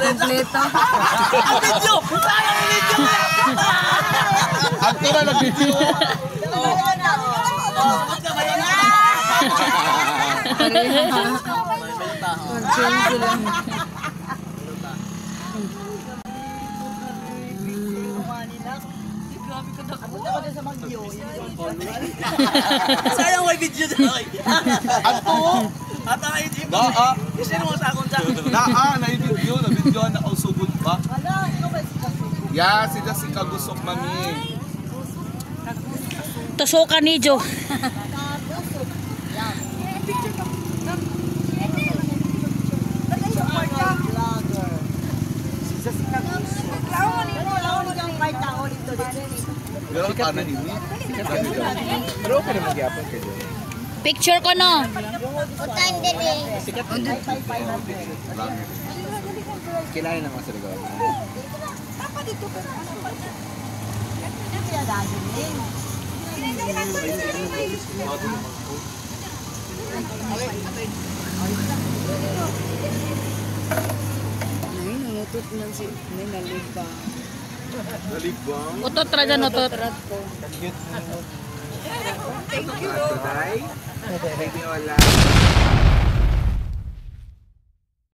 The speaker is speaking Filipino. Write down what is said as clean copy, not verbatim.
Kompleto. Ang video! Sayang ang video! Ako na nag-video. Sayang may video dyan. Ato. At ang IG mo. Naa. Kasi mo sa akong dyan. Naa na video na video na usugod pa. Ya, si Jessica Gusok mami. Tusukan ni Jo. Pero ka na ini. Pero okay naman gyapon kay Jo. Picture ko no. Utang din eh. Kilala na mga saligaw. Ay, nangutot man si Naliba. Nalibang. Utot ra dyan, utot. Thank you. Bye. Baby, hola.